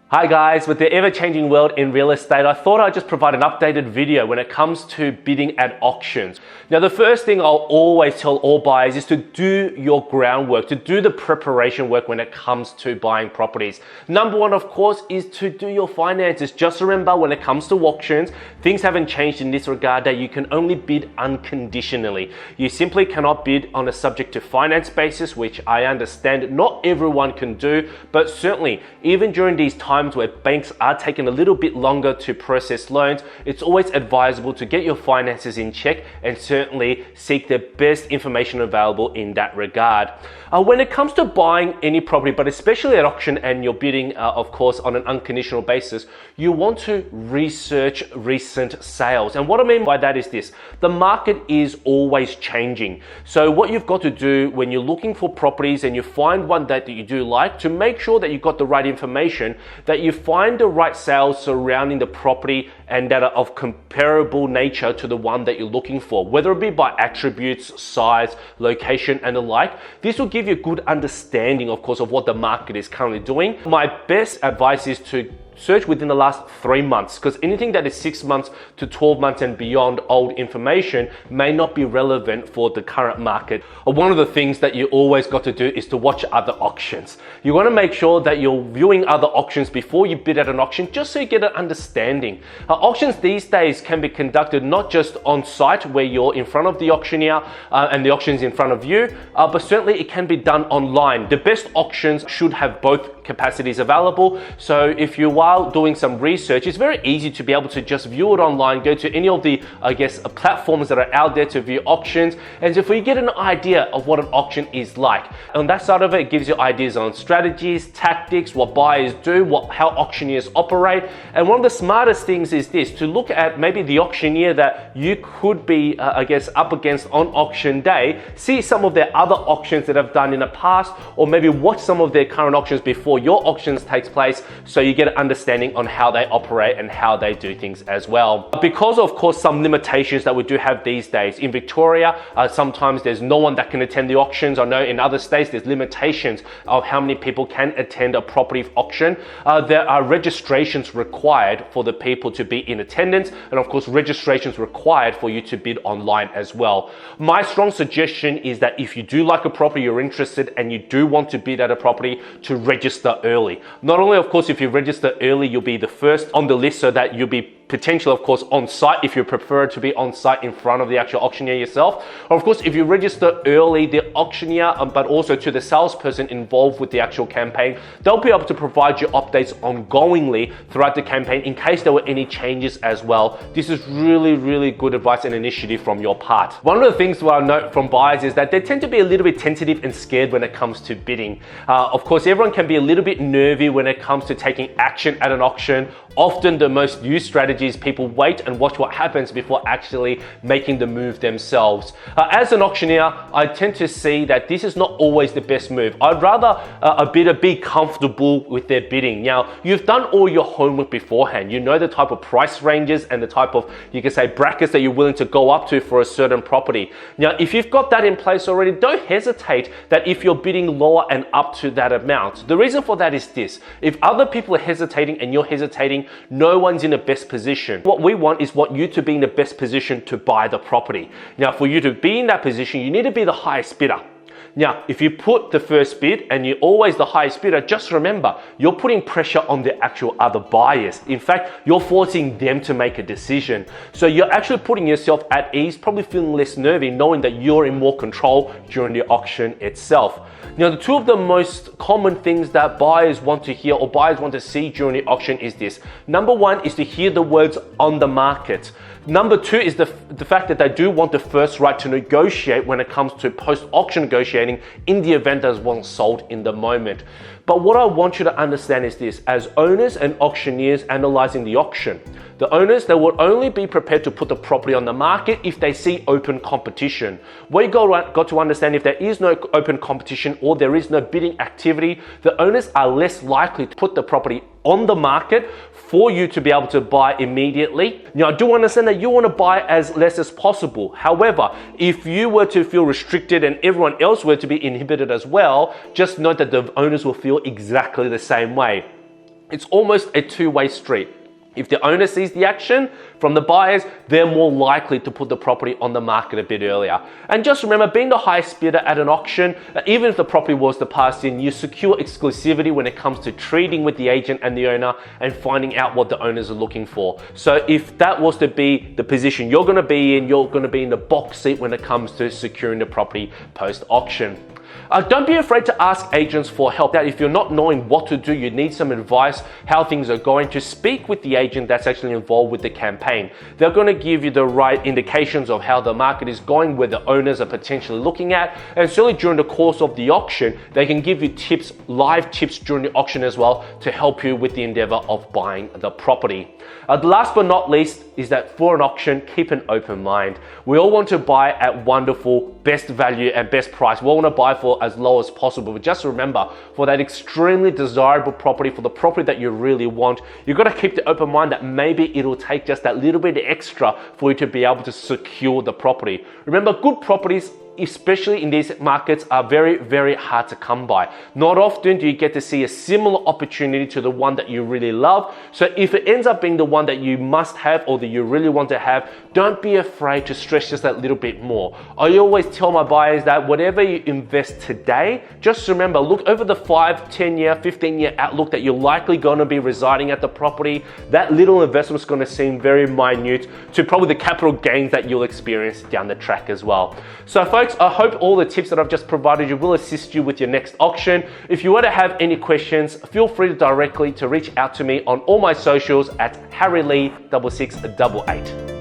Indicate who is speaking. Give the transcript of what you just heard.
Speaker 1: Hi guys, with the ever-changing world in real estate, I thought I'd just provide an updated video when it comes to bidding at auctions. Now, the first thing I'll always tell all buyers is to do your groundwork, to do the preparation work when it comes to buying properties. Number one, of course, is to do your finances. Just remember, when it comes to auctions, things haven't changed in this regard that you can only bid unconditionally. You simply cannot bid on a subject to finance basis, which I understand not everyone can do, but certainly, even during these times where banks are taking a little bit longer to process loans, it's always advisable to get your finances in check and certainly seek the best information available in that regard. When it comes to buying any property, but especially at auction and you're bidding, of course, on an unconditional basis, you want to research recent sales. And what I mean by that is this: the market is always changing. So what you've got to do when you're looking for properties and you find one that you do like, to make sure that you've got the right information, that you find the right sales surrounding the property and that are of comparable nature to the one that you're looking for, whether it be by attributes, size, location, and the like. This will give you a good understanding, of course, of what the market is currently doing. My best advice is to search within the last 3 months, because anything that is 6 months to 12 months and beyond old information may not be relevant for the current market. One of the things that you always got to do is to watch other auctions. You want to make sure that you're viewing other auctions before you bid at an auction, just so you get an understanding. Auctions these days can be conducted not just on site where you're in front of the auctioneer and the auction's in front of you, but certainly it can be done online. The best auctions should have both capacities available. So if you are doing some research, it's very easy to be able to just view it online, go to any of the, platforms that are out there to view auctions, and if you get an idea of what an auction is like. On that side of it, it gives you ideas on strategies, tactics, what buyers do, how auctioneers operate. And one of the smartest things is this: to look at maybe the auctioneer that you could be, up against on auction day, see some of their other auctions that have done in the past, or maybe watch some of their current auctions before your auctions takes place, so you get an understanding on how they operate and how they do things as well. Because of course some limitations that we do have these days in Victoria, sometimes there's no one that can attend the auctions. I know in other states there's limitations of how many people can attend a property auction. There are registrations required for the people to be in attendance, and of course registrations required for you to bid online as well. My strong suggestion is that if you do like a property, you're interested and you do want to bid at a property, to register early. Not only, of course, if you register early, you'll be the first on the list, so that you'll be potential, of course, on site if you prefer to be on site in front of the actual auctioneer yourself. Or of course, if you register early, the auctioneer, but also to the salesperson involved with the actual campaign, they'll be able to provide you updates ongoingly throughout the campaign in case there were any changes as well. This is really, really good advice and initiative from your part. One of the things that I note from buyers is that they tend to be a little bit tentative and scared when it comes to bidding. Of course, everyone can be a little bit nervy when it comes to taking action at an auction. Often the most used strategy is people wait and watch what happens before actually making the move themselves. As an auctioneer, I tend to see that this is not always the best move. I'd rather a bidder be comfortable with their bidding. Now, you've done all your homework beforehand. You know the type of price ranges and the type of, you can say, brackets that you're willing to go up to for a certain property. Now, if you've got that in place already, don't hesitate that if you're bidding lower and up to that amount. The reason for that is this: if other people are hesitating and you're hesitating, no one's in the best position. What we want is you to be in the best position to buy the property. Now, for you to be in that position, you need to be the highest bidder. Now, if you put the first bid and you're always the highest bidder, just remember, you're putting pressure on the actual other buyers. In fact, you're forcing them to make a decision. So you're actually putting yourself at ease, probably feeling less nervy, knowing that you're in more control during the auction itself. Now, the two of the most common things that buyers want to hear or buyers want to see during the auction is this. Number one is to hear the words "on the market." Number two is the fact that they do want the first right to negotiate when it comes to post-auction negotiating in the event that it wasn't sold in the moment. But what I want you to understand is this: as owners and auctioneers analyzing the auction, the owners, they will only be prepared to put the property on the market if they see open competition. What you got to understand, if there is no open competition or there is no bidding activity, the owners are less likely to put the property on the market for you to be able to buy immediately. Now, I do understand that you want to buy as less as possible. However, if you were to feel restricted and everyone else were to be inhibited as well, just note that the owners will feel exactly the same way. It's almost a two-way street. If the owner sees the action from the buyers, they're more likely to put the property on the market a bit earlier. And just remember, being the highest bidder at an auction, even if the property was to pass in, you secure exclusivity when it comes to treating with the agent and the owner and finding out what the owners are looking for. So if that was to be the position you're going to be in, you're going to be in the box seat when it comes to securing the property post-auction. Don't be afraid to ask agents for help. Now, if you're not knowing what to do, you need some advice, how things are going, to speak with the agent that's actually involved with the campaign. They're going to give you the right indications of how the market is going, where the owners are potentially looking at, and certainly during the course of the auction, they can give you tips, live tips during the auction as well, to help you with the endeavor of buying the property. Last but not least is that for an auction, keep an open mind. We all want to buy at wonderful, best value and best price. We all want to buy for as low as possible. But just remember, for that extremely desirable property, for the property that you really want, you've got to keep the open mind that maybe it'll take just that little bit extra for you to be able to secure the property. Remember, good properties, especially in these markets, are very, very hard to come by. Not often do you get to see a similar opportunity to the one that you really love. So if it ends up being the one that you must have or that you really want to have, don't be afraid to stretch just that little bit more. I always tell my buyers that whatever you invest today, just remember, look over the 5, 10 year, 15 year outlook that you're likely going to be residing at the property. That little investment is going to seem very minute to probably the capital gains that you'll experience down the track as well. So folks, I hope all the tips that I've just provided you will assist you with your next auction. If you were to have any questions, feel free to directly reach out to me on all my socials at HarryLee6688.